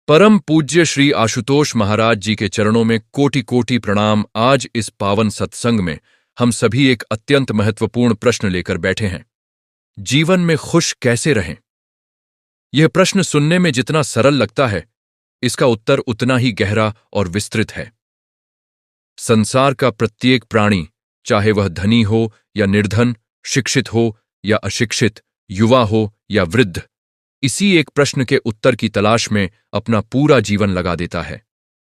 परम पूज्य श्री आशुतोष महाराज जी के चरणों में कोटि कोटि प्रणाम। आज इस पावन सत्संग में हम सभी एक अत्यंत महत्वपूर्ण प्रश्न लेकर बैठे हैं। जीवन में खुश कैसे रहें? यह प्रश्न सुनने में जितना सरल लगता है, इसका उत्तर उतना ही गहरा और विस्तृत है। संसार का प्रत्येक प्राणी, चाहे वह धनी हो या निर्धन, शिक्षित हो या अशिक्षित, युवा हो या वृद्ध, इसी एक प्रश्न के उत्तर की तलाश में अपना पूरा जीवन लगा देता है।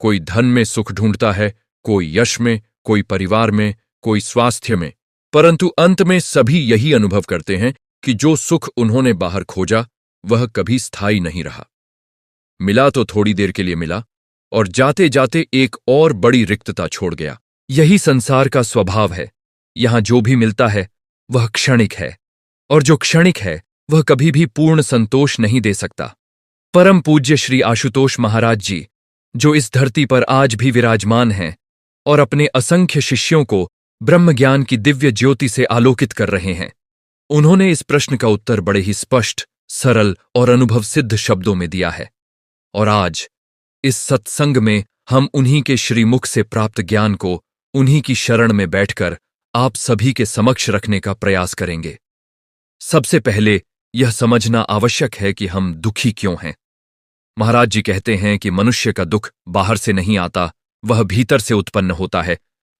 कोई धन में सुख ढूंढता है, कोई यश में, कोई परिवार में, कोई स्वास्थ्य में, परंतु अंत में सभी यही अनुभव करते हैं कि जो सुख उन्होंने बाहर खोजा वह कभी स्थायी नहीं रहा। मिला तो थोड़ी देर के लिए मिला और जाते जाते एक और बड़ी रिक्तता छोड़ गया। यही संसार का स्वभाव है। यहां जो भी मिलता है वह क्षणिक है, और जो क्षणिक है वह कभी भी पूर्ण संतोष नहीं दे सकता। परम पूज्य श्री आशुतोष महाराज जी, जो इस धरती पर आज भी विराजमान हैं और अपने असंख्य शिष्यों को ब्रह्म ज्ञान की दिव्य ज्योति से आलोकित कर रहे हैं, उन्होंने इस प्रश्न का उत्तर बड़े ही स्पष्ट, सरल और अनुभव सिद्ध शब्दों में दिया है। और आज इस सत्संग में हम उन्हीं के श्रीमुख से प्राप्त ज्ञान को उन्हीं की शरण में बैठकर आप सभी के समक्ष रखने का प्रयास करेंगे। सबसे पहले यह समझना आवश्यक है कि हम दुखी क्यों हैं। महाराज जी कहते हैं कि मनुष्य का दुख बाहर से नहीं आता, वह भीतर से उत्पन्न होता है।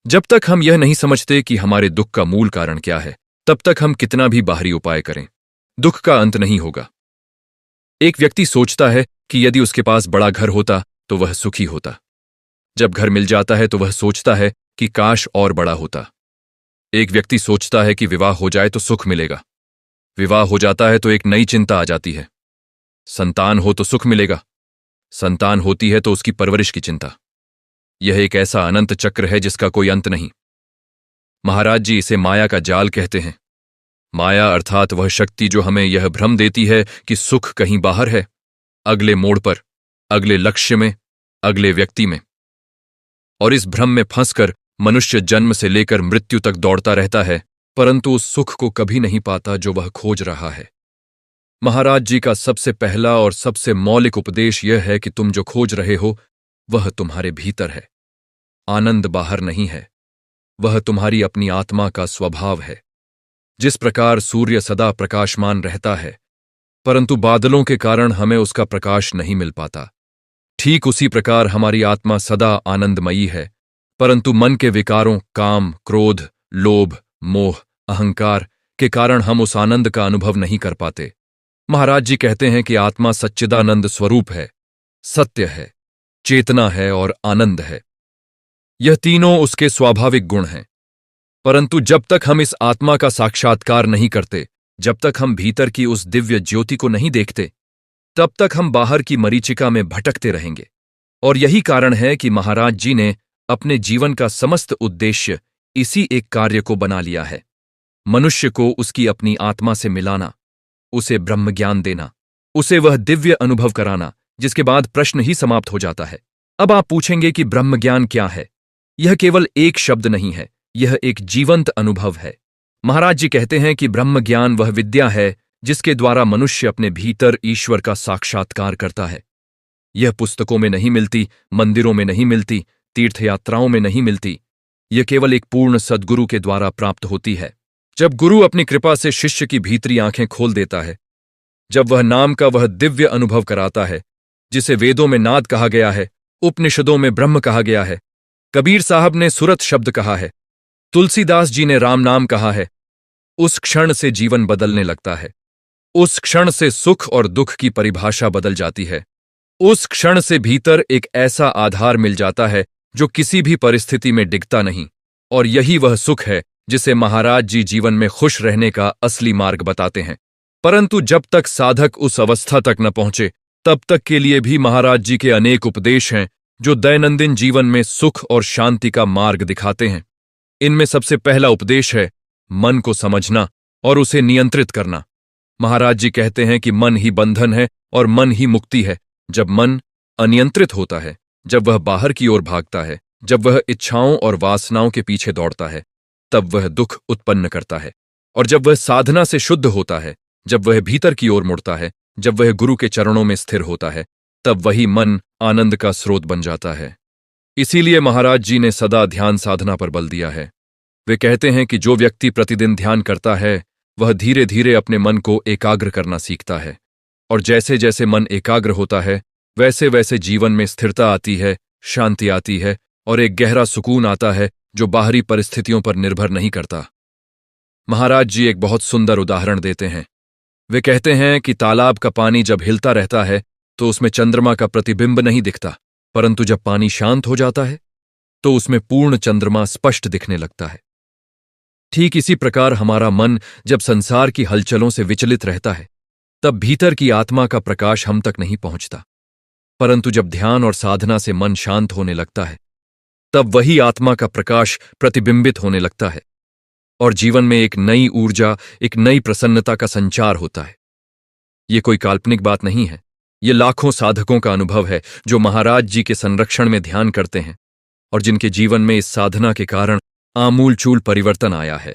जब तक हम यह नहीं समझते कि हमारे दुख का मूल कारण क्या है, तब तक हम कितना भी बाहरी उपाय करें, दुख का अंत नहीं होगा। एक व्यक्ति सोचता है कि यदि उसके पास बड़ा घर होता तो वह सुखी होता। जब घर मिल जाता है तो वह सोचता है कि काश और बड़ा होता। एक व्यक्ति सोचता है कि विवाह हो जाए तो सुख मिलेगा। विवाह हो जाता है तो एक नई चिंता आ जाती है। संतान हो तो सुख मिलेगा, संतान होती है तो उसकी परवरिश की चिंता। यह एक ऐसा अनंत चक्र है जिसका कोई अंत नहीं। महाराज जी इसे माया का जाल कहते हैं। माया अर्थात वह शक्ति जो हमें यह भ्रम देती है कि सुख कहीं बाहर है, अगले मोड़ पर, अगले लक्ष्य में, अगले व्यक्ति में। और इस भ्रम में फंसकर मनुष्य जन्म से लेकर मृत्यु तक दौड़ता रहता है, परंतु उस सुख को कभी नहीं पाता जो वह खोज रहा है। महाराज जी का सबसे पहला और सबसे मौलिक उपदेश यह है कि तुम जो खोज रहे हो वह तुम्हारे भीतर है। आनंद बाहर नहीं है, वह तुम्हारी अपनी आत्मा का स्वभाव है। जिस प्रकार सूर्य सदा प्रकाशमान रहता है, परंतु बादलों के कारण हमें उसका प्रकाश नहीं मिल पाता, ठीक उसी प्रकार हमारी आत्मा सदा आनंदमयी है, परंतु मन के विकारों, काम, क्रोध, लोभ, मोह, अहंकार के कारण हम उस आनंद का अनुभव नहीं कर पाते। महाराज जी कहते हैं कि आत्मा सच्चिदानंद स्वरूप है, सत्य है, चेतना है और आनंद है। यह तीनों उसके स्वाभाविक गुण हैं। परंतु जब तक हम इस आत्मा का साक्षात्कार नहीं करते, जब तक हम भीतर की उस दिव्य ज्योति को नहीं देखते, तब तक हम बाहर की मरीचिका में भटकते रहेंगे। और यही कारण है कि महाराज जी ने अपने जीवन का समस्त उद्देश्य इसी एक कार्य को बना लिया है। मनुष्य को उसकी अपनी आत्मा से मिलाना, उसे ब्रह्म ज्ञान देना, उसे वह दिव्य अनुभव कराना, जिसके बाद प्रश्न ही समाप्त हो जाता है। अब आप पूछेंगे कि ब्रह्म ज्ञान क्या है? यह केवल एक शब्द नहीं है, यह एक जीवंत अनुभव है। महाराज जी कहते हैं कि ब्रह्म ज्ञान वह विद्या है जिसके द्वारा मनुष्य अपने भीतर ईश्वर का साक्षात्कार करता है। यह पुस्तकों में नहीं मिलती, मंदिरों में नहीं मिलती, तीर्थयात्राओं में नहीं मिलती। यह केवल एक पूर्ण सद्गुरु के द्वारा प्राप्त होती है। जब गुरु अपनी कृपा से शिष्य की भीतरी आंखें खोल देता है, जब वह नाम का वह दिव्य अनुभव कराता है जिसे वेदों में नाद कहा गया है, उपनिषदों में ब्रह्म कहा गया है, कबीर साहब ने सुरत शब्द कहा है, तुलसीदास जी ने राम नाम कहा है, उस क्षण से जीवन बदलने लगता है। उस क्षण से सुख और दुख की परिभाषा बदल जाती है। उस क्षण से भीतर एक ऐसा आधार मिल जाता है जो किसी भी परिस्थिति में डिगता नहीं। और यही वह सुख है जिसे महाराज जी जीवन में खुश रहने का असली मार्ग बताते हैं। परंतु जब तक साधक उस अवस्था तक न पहुंचे, तब तक के लिए भी महाराज जी के अनेक उपदेश हैं जो दैनंदिन जीवन में सुख और शांति का मार्ग दिखाते हैं। इनमें सबसे पहला उपदेश है मन को समझना और उसे नियंत्रित करना। महाराज जी कहते हैं कि मन ही बंधन है और मन ही मुक्ति है। जब मन अनियंत्रित होता है, जब वह बाहर की ओर भागता है, जब वह इच्छाओं और वासनाओं के पीछे दौड़ता है, तब वह दुख उत्पन्न करता है। और जब वह साधना से शुद्ध होता है, जब वह भीतर की ओर मुड़ता है, जब वह गुरु के चरणों में स्थिर होता है, तब वही मन आनंद का स्रोत बन जाता है। इसीलिए महाराज जी ने सदा ध्यान साधना पर बल दिया है। वे कहते हैं कि जो व्यक्ति प्रतिदिन ध्यान करता है वह धीरे धीरे अपने मन को एकाग्र करना सीखता है, और जैसे जैसे मन एकाग्र होता है वैसे वैसे जीवन में स्थिरता आती है, शांति आती है और एक गहरा सुकून आता है जो बाहरी परिस्थितियों पर निर्भर नहीं करता। महाराज जी एक बहुत सुंदर उदाहरण देते हैं। वे कहते हैं कि तालाब का पानी जब हिलता रहता है तो उसमें चंद्रमा का प्रतिबिंब नहीं दिखता, परंतु जब पानी शांत हो जाता है तो उसमें पूर्ण चंद्रमा स्पष्ट दिखने लगता है। ठीक इसी प्रकार हमारा मन जब संसार की हलचलों से विचलित रहता है तब भीतर की आत्मा का प्रकाश हम तक नहीं पहुंचता, परंतु जब ध्यान और साधना से मन शांत होने लगता है तब वही आत्मा का प्रकाश प्रतिबिंबित होने लगता है और जीवन में एक नई ऊर्जा, एक नई प्रसन्नता का संचार होता है। ये कोई काल्पनिक बात नहीं है, ये लाखों साधकों का अनुभव है जो महाराज जी के संरक्षण में ध्यान करते हैं और जिनके जीवन में इस साधना के कारण आमूलचूल परिवर्तन आया है।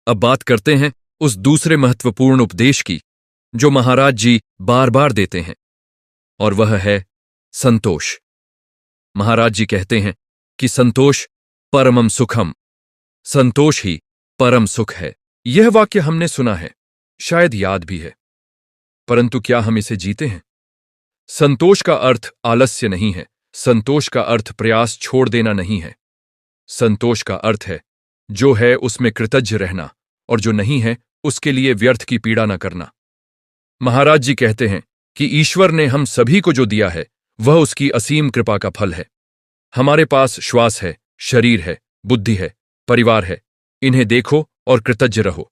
अब बात करते हैं उस दूसरे महत्वपूर्ण उपदेश की जो महाराज जी बार बार देते हैं, और वह है संतोष। महाराज जी कहते हैं कि संतोष परमम सुखम, संतोष ही परम सुख है। यह वाक्य हमने सुना है, शायद याद भी है, परंतु क्या हम इसे जीते हैं? संतोष का अर्थ आलस्य नहीं है, संतोष का अर्थ प्रयास छोड़ देना नहीं है। संतोष का अर्थ है जो है उसमें कृतज्ञ रहना और जो नहीं है उसके लिए व्यर्थ की पीड़ा न करना। महाराज जी कहते हैं कि ईश्वर ने हम सभी को जो दिया है वह उसकी असीम कृपा का फल है। हमारे पास श्वास है, शरीर है, बुद्धि है, परिवार है, इन्हें देखो और कृतज्ञ रहो।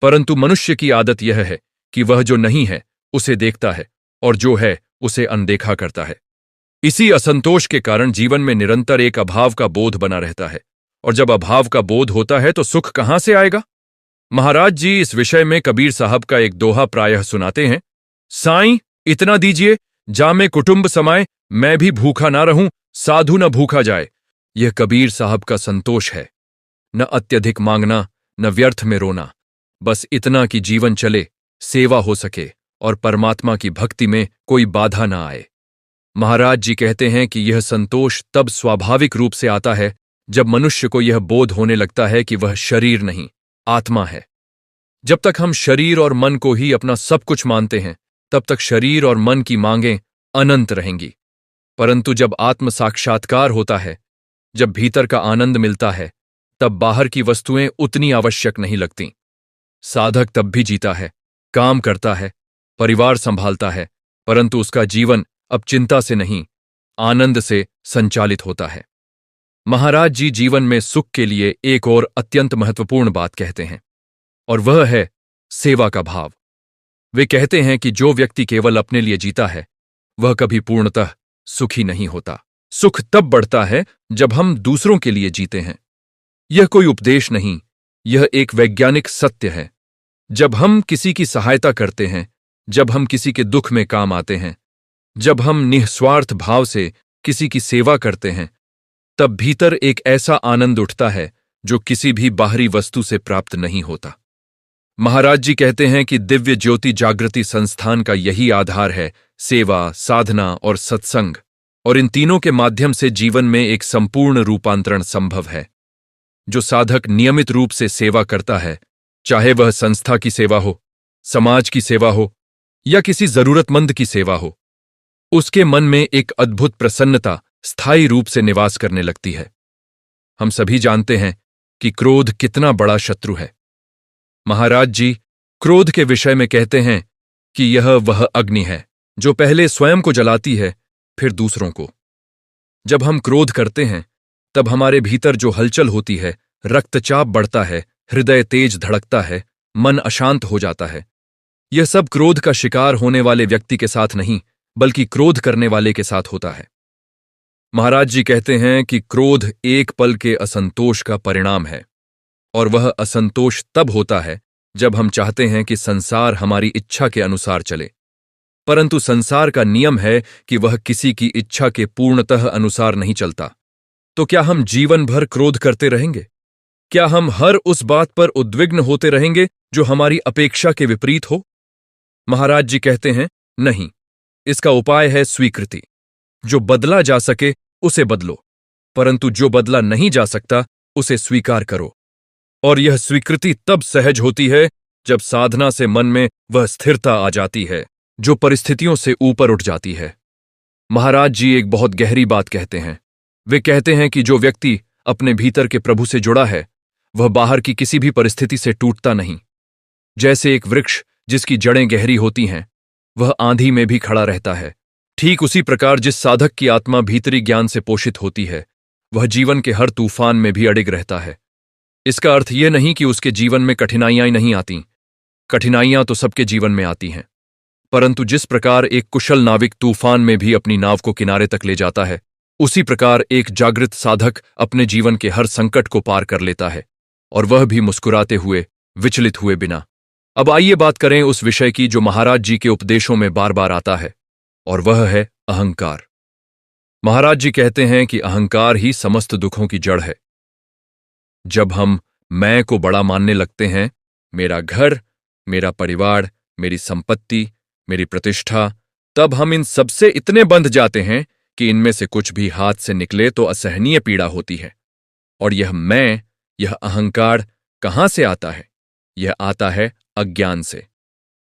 परंतु मनुष्य की आदत यह है कि वह जो नहीं है उसे देखता है और जो है उसे अनदेखा करता है। इसी असंतोष के कारण जीवन में निरंतर एक अभाव का बोध बना रहता है, और जब अभाव का बोध होता है तो सुख कहां से आएगा? महाराज जी इस विषय में कबीर साहब का एक दोहा प्रायः सुनाते हैं। साईं इतना दीजिए जामे कुटुंब समाए, मैं भी भूखा ना रहूं, साधु न भूखा जाए। यह कबीर साहब का संतोष है। न अत्यधिक मांगना, न व्यर्थ में रोना, बस इतना कि जीवन चले, सेवा हो सके और परमात्मा की भक्ति में कोई बाधा न आए। महाराज जी कहते हैं कि यह संतोष तब स्वाभाविक रूप से आता है जब मनुष्य को यह बोध होने लगता है कि वह शरीर नहीं, आत्मा है। जब तक हम शरीर और मन को ही अपना सब कुछ मानते हैं तब तक शरीर और मन की मांगें अनंत रहेंगी, परंतु जब आत्म साक्षात्कार होता है, जब भीतर का आनंद मिलता है, तब बाहर की वस्तुएं उतनी आवश्यक नहीं लगती। साधक तब भी जीता है, काम करता है, परिवार संभालता है, परंतु उसका जीवन अब चिंता से नहीं, आनंद से संचालित होता है। महाराज जी जीवन में सुख के लिए एक और अत्यंत महत्वपूर्ण बात कहते हैं, और वह है सेवा का भाव। वे कहते हैं कि जो व्यक्ति केवल अपने लिए जीता है वह कभी पूर्णतः सुखी नहीं होता। सुख तब बढ़ता है जब हम दूसरों के लिए जीते हैं। यह कोई उपदेश नहीं, यह एक वैज्ञानिक सत्य है। जब हम किसी की सहायता करते हैं, जब हम किसी के दुख में काम आते हैं, जब हम निस्वार्थ भाव से किसी की सेवा करते हैं, तब भीतर एक ऐसा आनंद उठता है जो किसी भी बाहरी वस्तु से प्राप्त नहीं होता। महाराज जी कहते हैं कि दिव्य ज्योति जागृति संस्थान का यही आधार है, सेवा, साधना और सत्संग, और इन तीनों के माध्यम से जीवन में एक संपूर्ण रूपांतरण संभव है। जो साधक नियमित रूप से सेवा करता है, चाहे वह संस्था की सेवा हो, समाज की सेवा हो या किसी जरूरतमंद की सेवा हो, उसके मन में एक अद्भुत प्रसन्नता स्थायी रूप से निवास करने लगती है। हम सभी जानते हैं कि क्रोध कितना बड़ा शत्रु है। महाराज जी क्रोध के विषय में कहते हैं कि यह वह अग्नि है जो पहले स्वयं को जलाती है, फिर दूसरों को। जब हम क्रोध करते हैं तब हमारे भीतर जो हलचल होती है, रक्तचाप बढ़ता है, हृदय तेज धड़कता है, मन अशांत हो जाता है। यह सब क्रोध का शिकार होने वाले व्यक्ति के साथ नहीं, बल्कि क्रोध करने वाले के साथ होता है। महाराज जी कहते हैं कि क्रोध एक पल के असंतोष का परिणाम है, और वह असंतोष तब होता है जब हम चाहते हैं कि संसार हमारी इच्छा के अनुसार चले, परंतु संसार का नियम है कि वह किसी की इच्छा के पूर्णतः अनुसार नहीं चलता। तो क्या हम जीवन भर क्रोध करते रहेंगे? क्या हम हर उस बात पर उद्विग्न होते रहेंगे जो हमारी अपेक्षा के विपरीत हो? महाराज जी कहते हैं, नहीं, इसका उपाय है स्वीकृति। जो बदला जा सके उसे बदलो, परंतु जो बदला नहीं जा सकता उसे स्वीकार करो। और यह स्वीकृति तब सहज होती है जब साधना से मन में वह स्थिरता आ जाती है जो परिस्थितियों से ऊपर उठ जाती है। महाराज जी एक बहुत गहरी बात कहते हैं। वे कहते हैं कि जो व्यक्ति अपने भीतर के प्रभु से जुड़ा है वह बाहर की किसी भी परिस्थिति से टूटता नहीं। जैसे एक वृक्ष जिसकी जड़ें गहरी होती हैं वह आंधी में भी खड़ा रहता है, ठीक उसी प्रकार जिस साधक की आत्मा भीतरी ज्ञान से पोषित होती है वह जीवन के हर तूफान में भी अडिग रहता है। इसका अर्थ यह नहीं कि उसके जीवन में कठिनाइयां नहीं आती। कठिनाइयां तो सबके जीवन में आती हैं, परंतु जिस प्रकार एक कुशल नाविक तूफान में भी अपनी नाव को किनारे तक ले जाता है, उसी प्रकार एक जागृत साधक अपने जीवन के हर संकट को पार कर लेता है, और वह भी मुस्कुराते हुए, विचलित हुए बिना। अब आइए बात करें उस विषय की जो महाराज जी के उपदेशों में बार बार आता है, और वह है अहंकार। महाराज जी कहते हैं कि अहंकार ही समस्त दुखों की जड़ है। जब हम मैं को बड़ा मानने लगते हैं, मेरा घर, मेरा परिवार, मेरी संपत्ति, मेरी प्रतिष्ठा, तब हम इन सबसे इतने बंध जाते हैं कि इनमें से कुछ भी हाथ से निकले तो असहनीय पीड़ा होती है। और यह मैं, यह अहंकार कहां से आता है? यह आता है अज्ञान से।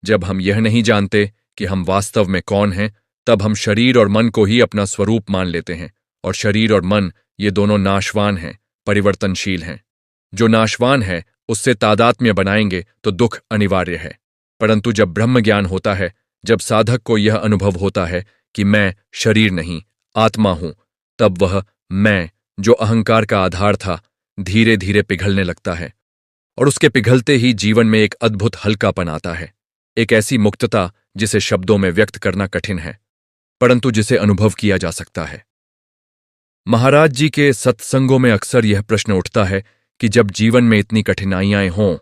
जब हम यह नहीं जानते कि हम वास्तव में कौन हैं, तब हम शरीर और मन को ही अपना स्वरूप मान लेते हैं, और शरीर और मन ये दोनों नाशवान हैं, परिवर्तनशील हैं। जो नाशवान है उससे तादात्म्य बनाएंगे तो दुख अनिवार्य है, परंतु जब ब्रह्म ज्ञान होता है, जब साधक को यह अनुभव होता है कि मैं शरीर नहीं आत्मा हूं, तब वह मैं जो अहंकार का आधार था धीरे धीरे पिघलने लगता है, और उसके पिघलते ही जीवन में एक अद्भुत हल्कापन आता है, एक ऐसी मुक्तता जिसे शब्दों में व्यक्त करना कठिन है, परंतु जिसे अनुभव किया जा सकता है। महाराज जी के सत्संगों में अक्सर यह प्रश्न उठता है कि जब जीवन में इतनी कठिनाइयां हों,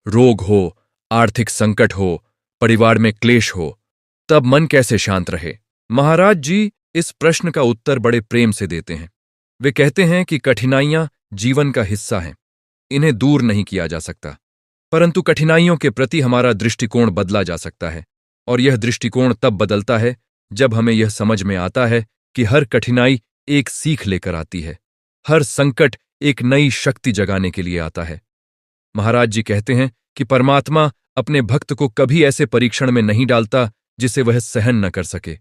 रोग हो, आर्थिक संकट हो, परिवार में क्लेश हो, तब मन कैसे शांत रहे? महाराज जी इस प्रश्न का उत्तर बड़े प्रेम से देते हैं। वे कहते हैं कि कठिनाइयां जीवन का हिस्सा हैं, इन्हें दूर नहीं किया जा सकता, परंतु कठिनाइयों के प्रति हमारा दृष्टिकोण बदला जा सकता है, और यह दृष्टिकोण तब बदलता है जब हमें यह समझ में आता है कि हर कठिनाई एक सीख लेकर आती है, हर संकट एक नई शक्ति जगाने के लिए आता है। महाराज जी कहते हैं कि परमात्मा अपने भक्त को कभी ऐसे परीक्षण में नहीं डालता जिसे वह सहन न कर सके।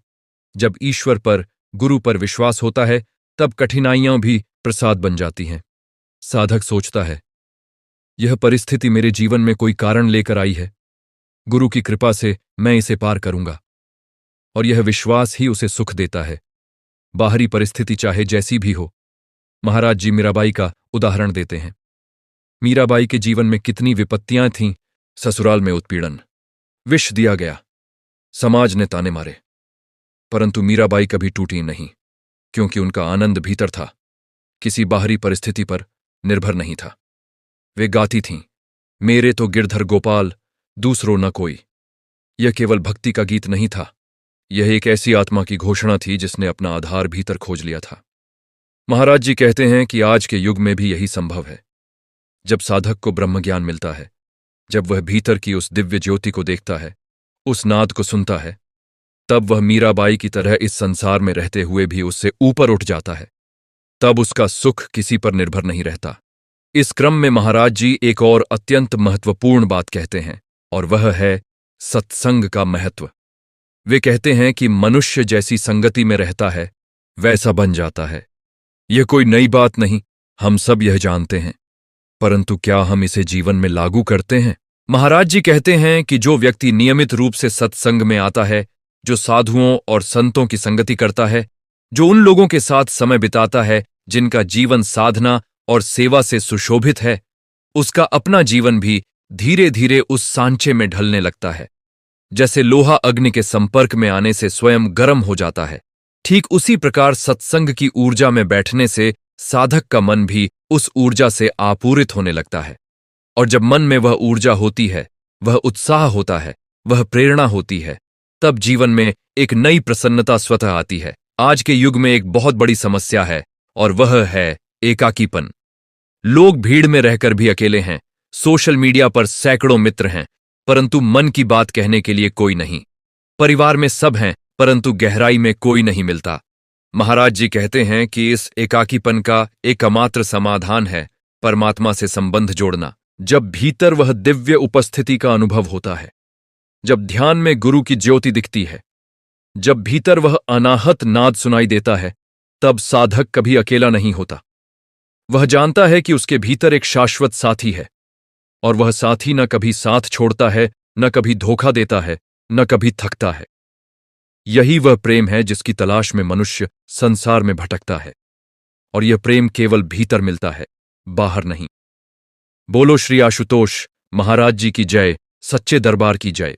जब ईश्वर पर, गुरु पर विश्वास होता है, तब कठिनाइयां भी प्रसाद बन जाती हैं। साधक सोचता है, यह परिस्थिति मेरे जीवन में कोई कारण लेकर आई है, गुरु की कृपा से मैं इसे पार करूंगा, और यह विश्वास ही उसे सुख देता है, बाहरी परिस्थिति चाहे जैसी भी हो। महाराज जी मीराबाई का उदाहरण देते हैं। मीराबाई के जीवन में कितनी विपत्तियां थीं। ससुराल में उत्पीड़न, विष दिया गया, समाज ने ताने मारे, परंतु मीराबाई कभी टूटी नहीं, क्योंकि उनका आनंद भीतर था, किसी बाहरी परिस्थिति पर निर्भर नहीं था। वे गाती थीं, मेरे तो गिरधर गोपाल, दूसरो न कोई। यह केवल भक्ति का गीत नहीं था, यह एक ऐसी आत्मा की घोषणा थी जिसने अपना आधार भीतर खोज लिया था। महाराज जी कहते हैं कि आज के युग में भी यही संभव है। जब साधक को ब्रह्म ज्ञान मिलता है, जब वह भीतर की उस दिव्य ज्योति को देखता है, उस नाद को सुनता है, तब वह मीराबाई की तरह इस संसार में रहते हुए भी उससे ऊपर उठ जाता है। तब उसका सुख किसी पर निर्भर नहीं रहता। इस क्रम में महाराज जी एक और अत्यंत महत्वपूर्ण बात कहते हैं, और वह है सत्संग का महत्व। वे कहते हैं कि मनुष्य जैसी संगति में रहता है वैसा बन जाता है। यह कोई नई बात नहीं, हम सब यह जानते हैं, परंतु क्या हम इसे जीवन में लागू करते हैं? महाराज जी कहते हैं कि जो व्यक्ति नियमित रूप से सत्संग में आता है, जो साधुओं और संतों की संगति करता है, जो उन लोगों के साथ समय बिताता है जिनका जीवन साधना और सेवा से सुशोभित है, उसका अपना जीवन भी धीरे धीरे उस सांचे में ढलने लगता है। जैसे लोहा अग्नि के संपर्क में आने से स्वयं गर्म हो जाता है, ठीक उसी प्रकार सत्संग की ऊर्जा में बैठने से साधक का मन भी उस ऊर्जा से आपूरित होने लगता है। और जब मन में वह ऊर्जा होती है, वह उत्साह होता है, वह प्रेरणा होती है, तब जीवन में एक नई प्रसन्नता स्वतः आती है। आज के युग में एक बहुत बड़ी समस्या है, और वह है एकाकीपन। लोग भीड़ में रहकर भी अकेले हैं, सोशल मीडिया पर सैकड़ों मित्र हैं, परंतु मन की बात कहने के लिए कोई नहीं। परिवार में सब हैं, परंतु गहराई में कोई नहीं मिलता। महाराज जी कहते हैं कि इस एकाकीपन का एकमात्र समाधान है परमात्मा से संबंध जोड़ना। जब भीतर वह दिव्य उपस्थिति का अनुभव होता है, जब ध्यान में गुरु की ज्योति दिखती है, जब भीतर वह अनाहत नाद सुनाई देता है, तब साधक कभी अकेला नहीं होता। वह जानता है कि उसके भीतर एक शाश्वत साथी है, और वह साथी न कभी साथ छोड़ता है, न कभी धोखा देता है, न कभी थकता है। यही वह प्रेम है जिसकी तलाश में मनुष्य संसार में भटकता है, और यह प्रेम केवल भीतर मिलता है, बाहर नहीं। बोलो श्री आशुतोष महाराज जी की जय, सच्चे दरबार की जय।